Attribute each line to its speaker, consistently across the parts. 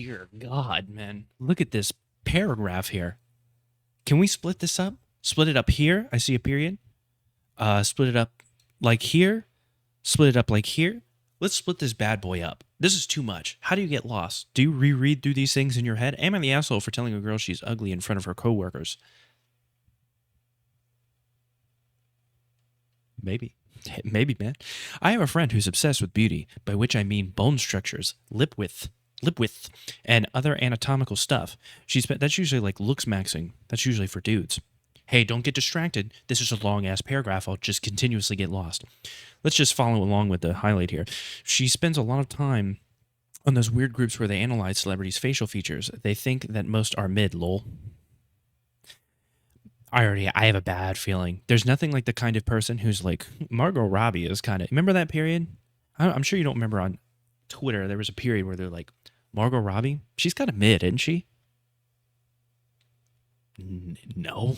Speaker 1: Dear God, man. Look at this paragraph here. Can we split this up? Split it up here. I see a period. Split it up like here. Split it up like here. Let's split this bad boy up. This is too much. How do you get lost? Do you reread through these things in your head? Am I the asshole for telling a girl she's ugly in front of her coworkers? Maybe. Maybe, man. I have a friend who's obsessed with beauty, by which I mean bone structures, lip width, and other anatomical stuff. That's usually like looks maxing. That's usually for dudes. Hey, don't get distracted. This is a long ass paragraph. I'll just continuously get lost. Let's just follow along with the highlight here. She spends a lot of time on those weird groups where they analyze celebrities' facial features. They think that most are mid, lol. I have a bad feeling. There's nothing like the kind of person who's like, Margot Robbie is kind of, remember that period? I'm sure you don't remember on Twitter, there was a period where they're like, Margot Robbie, she's kind of mid, isn't she? No.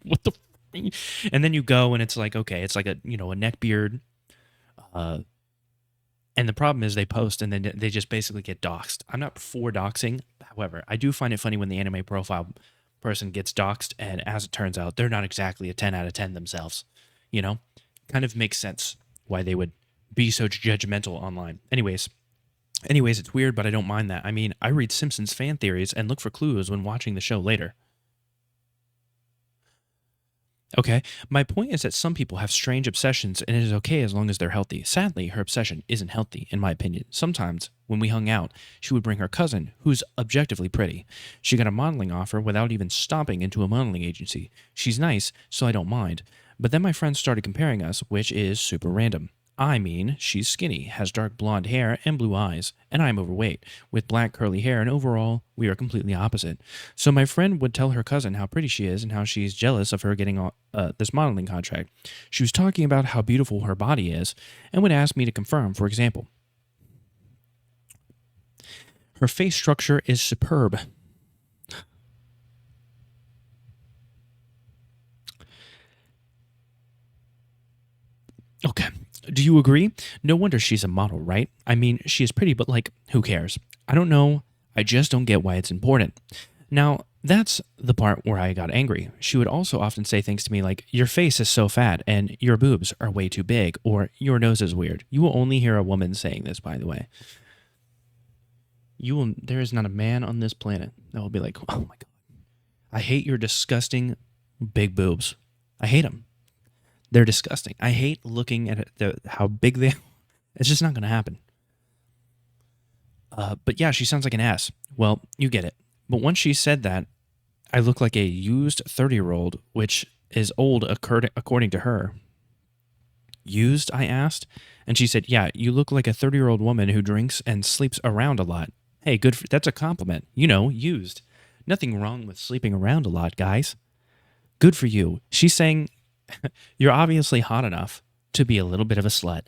Speaker 1: What the f-? And then you go and it's like, okay, it's like a neck beard. And the problem is they post and then they just basically get doxxed. I'm not for doxing. However, I do find it funny when the anime profile person gets doxxed, and as it turns out, they're not exactly a 10 out of 10 themselves. Kind of makes sense why they would be so judgmental online. Anyways, it's weird, but I don't mind that. I mean, I read Simpsons fan theories and look for clues when watching the show later. Okay, my point is that some people have strange obsessions and it is okay as long as they're healthy. Sadly, her obsession isn't healthy, in my opinion. Sometimes, when we hung out, she would bring her cousin, who's objectively pretty. She got a modeling offer without even stopping into a modeling agency. She's nice, so I don't mind. But then my friends started comparing us, which is super random. I mean, she's skinny, has dark blonde hair and blue eyes, and I'm overweight, with black curly hair, and overall, we are completely opposite. So my friend would tell her cousin how pretty she is and how she's jealous of her getting this modeling contract. She was talking about how beautiful her body is, and would ask me to confirm, for example. Her face structure is superb. Okay. Do you agree? No wonder she's a model, right? I mean, she is pretty, but like, who cares? I don't know. I just don't get why it's important. Now, that's the part where I got angry. She would also often say things to me like, your face is so fat, and your boobs are way too big, or your nose is weird. You will only hear a woman saying this, by the way. There is not a man on this planet that will be like, oh my God, I hate your disgusting big boobs. I hate them. They're disgusting. I hate looking at how big they are. It's just not going to happen. But yeah, she sounds like an ass. Well, you get it. But once she said that, I look like a used 30-year-old, which is old according to her. Used, I asked. And she said, yeah, you look like a 30-year-old woman who drinks and sleeps around a lot. Hey, that's a compliment. Used. Nothing wrong with sleeping around a lot, guys. Good for you. She's saying, you're obviously hot enough to be a little bit of a slut.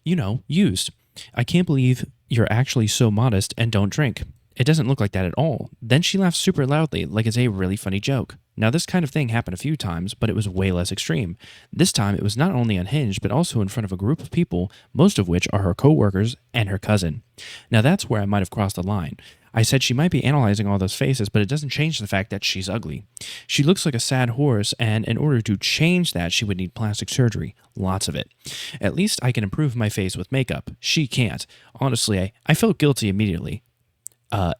Speaker 1: Used. I can't believe you're actually so modest and don't drink. It doesn't look like that at all. Then she laughed super loudly, like it's a really funny joke. Now, this kind of thing happened a few times, but it was way less extreme. This time, it was not only unhinged, but also in front of a group of people, most of which are her coworkers and her cousin. Now, that's where I might have crossed the line. I said she might be analyzing all those faces, but it doesn't change the fact that she's ugly. She looks like a sad horse, and in order to change that, she would need plastic surgery. Lots of it. At least I can improve my face with makeup. She can't. Honestly, I felt guilty immediately.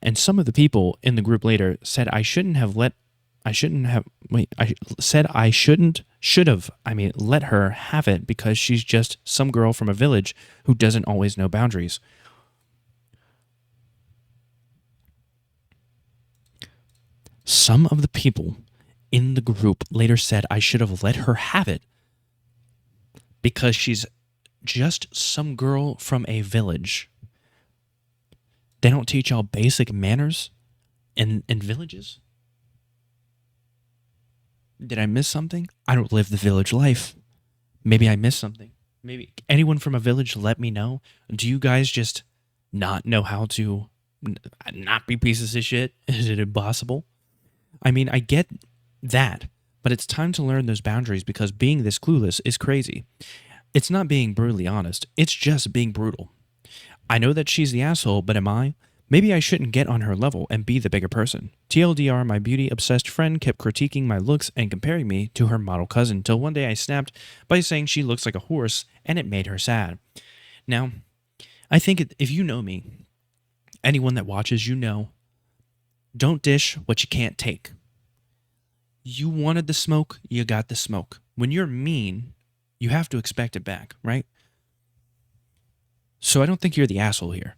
Speaker 1: And some of the people in the group later said I should have let her have it because she's just some girl from a village who doesn't always know boundaries. Some of the people in the group later said I should have let her have it because she's just some girl from a village. They don't teach y'all basic manners in villages? Did I miss something? I don't live the village life. Maybe I missed something. Maybe anyone from a village let me know. Do you guys just not know how to not be pieces of shit? Is it impossible? I mean, I get that, but it's time to learn those boundaries because being this clueless is crazy. It's not being brutally honest. It's just being brutal. I know that she's the asshole, but am I? Maybe I shouldn't get on her level and be the bigger person. TLDR, my beauty obsessed friend kept critiquing my looks and comparing me to her model cousin till one day I snapped by saying she looks like a horse and it made her sad. Now, I think if you know me, anyone that watches, you know, don't dish what you can't take. You wanted the smoke, you got the smoke. When you're mean, you have to expect it back, right? So I don't think you're the asshole here.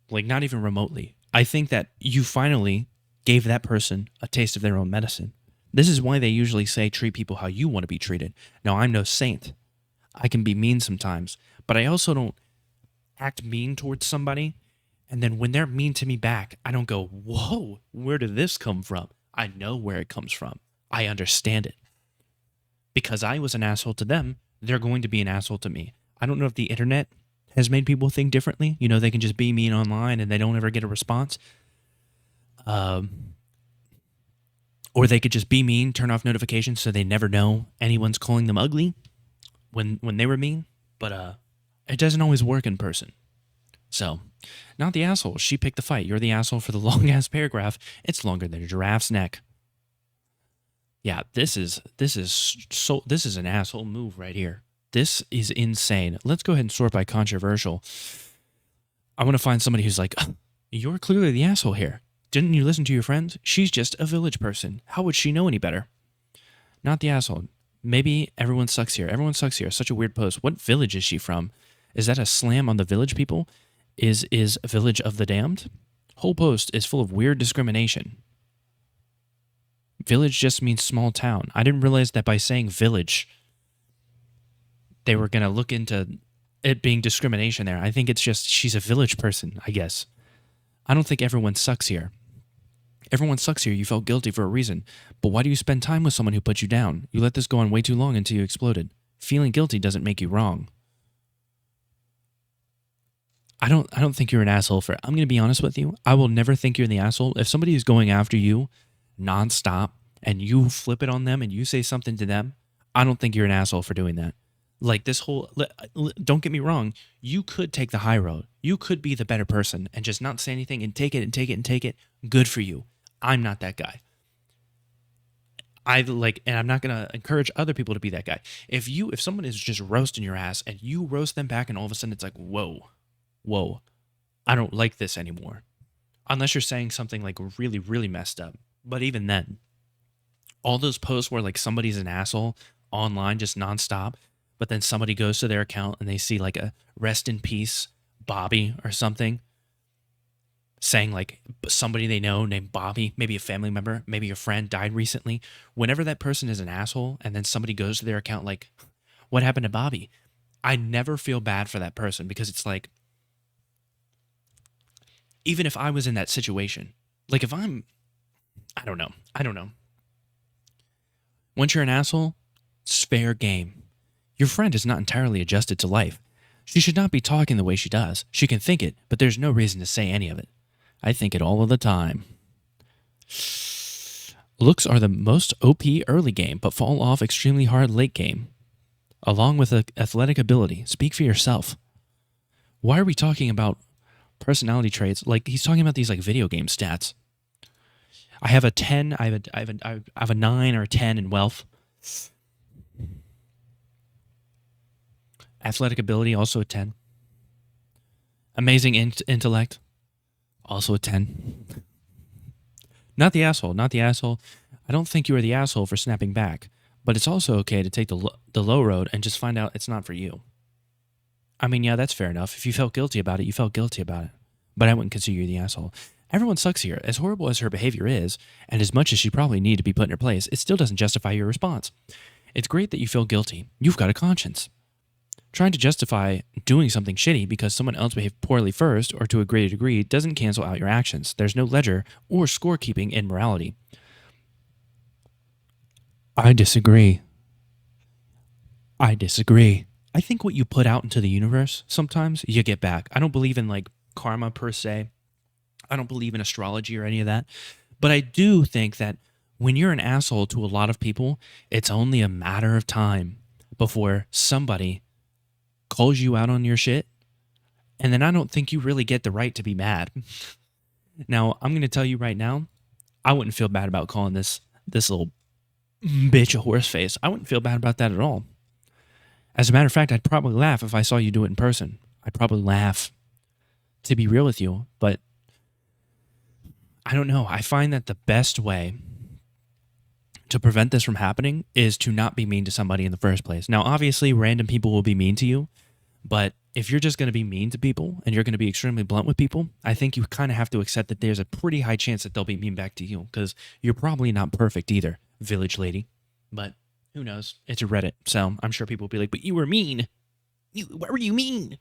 Speaker 1: Like, not even remotely. I think that you finally gave that person a taste of their own medicine. This is why they usually say treat people how you want to be treated. Now, I'm no saint. I can be mean sometimes, but I also don't act mean towards somebody. And then when they're mean to me back, I don't go, whoa, where did this come from? I know where it comes from. I understand it. Because I was an asshole to them, they're going to be an asshole to me. I don't know if the internet has made people think differently. You know, they can just be mean online and they don't ever get a response. Or they could just be mean, turn off notifications so they never know anyone's calling them ugly when they were mean. But it doesn't always work in person. So, not the asshole. She picked the fight. You're the asshole for the long-ass paragraph. It's longer than a giraffe's neck. Yeah, this is an asshole move right here. This is insane. Let's go ahead and sort by controversial. I want to find somebody who's like, you're clearly the asshole here. Didn't you listen to your friends? She's just a village person. How would she know any better? Not the asshole. Maybe everyone sucks here. Everyone sucks here. Such a weird post. What village is she from? Is that a slam on the village people? Is Village of the Damned? Whole post is full of weird discrimination. Village just means small town. I didn't realize that by saying village, they were going to look into it being discrimination there. I think it's just she's a village person, I guess. I don't think everyone sucks here. Everyone sucks here. You felt guilty for a reason. But why do you spend time with someone who put you down? You let this go on way too long until you exploded. Feeling guilty doesn't make you wrong. I don't think you're an asshole for it. I'm going to be honest with you. I will never think you're the asshole. If somebody is going after you nonstop and you flip it on them and you say something to them, I don't think you're an asshole for doing that. Like this whole, don't get me wrong. You could take the high road. You could be the better person and just not say anything and take it and take it and take it. Good for you. I'm not that guy. And I'm not going to encourage other people to be that guy. If someone is just roasting your ass and you roast them back and all of a sudden it's like, whoa, I don't like this anymore. Unless you're saying something like really, really messed up. But even then, all those posts where like somebody's an asshole online just nonstop, but then somebody goes to their account and they see like a rest in peace Bobby or something, saying like somebody they know named Bobby, maybe a family member, maybe a friend died recently. Whenever that person is an asshole and then somebody goes to their account like, what happened to Bobby? I never feel bad for that person because it's like, even if I was in that situation, like if I don't know. Once you're an asshole, it's fair game. Your friend is not entirely adjusted to life. She should not be talking the way she does. She can think it, but there's no reason to say any of it. I think it all of the time. Looks are the most OP early game, but fall off extremely hard late game. Along with athletic ability. Speak for yourself. Why are we talking about personality traits? Like he's talking about these like video game stats. I have a 10. I have a 9 or a 10 in wealth. Athletic ability, also a 10. Amazing intellect, also a 10. Not the asshole. I don't think you are the asshole for snapping back, but it's also okay to take the low road and just find out it's not for you. I mean, yeah, that's fair enough. If you felt guilty about it, you felt guilty about it. But I wouldn't consider you the asshole. Everyone sucks here. As horrible as her behavior is, and as much as she probably needed to be put in her place, it still doesn't justify your response. It's great that you feel guilty. You've got a conscience. Trying to justify doing something shitty because someone else behaved poorly first or to a greater degree doesn't cancel out your actions. There's no ledger or scorekeeping in morality. I disagree. I think what you put out into the universe, sometimes you get back. I don't believe in like karma per se. I don't believe in astrology or any of that. But I do think that when you're an asshole to a lot of people, it's only a matter of time before somebody calls you out on your shit And then I don't think you really get the right to be mad. Now, I'm going to tell you right now, I wouldn't feel bad about calling this little bitch a horse face. I wouldn't feel bad about that at all. As a matter of fact, I'd probably laugh if I saw you do it in person. I'd probably laugh, to be real with you. But I don't know. I find that the best way to prevent this from happening is to not be mean to somebody in the first place. Now, obviously, random people will be mean to you, but if you're just going to be mean to people and you're going to be extremely blunt with people, I think you kind of have to accept that there's a pretty high chance that they'll be mean back to you because you're probably not perfect either, village lady. But who knows? It's a Reddit, so I'm sure people will be like, but you were mean. Why were you mean?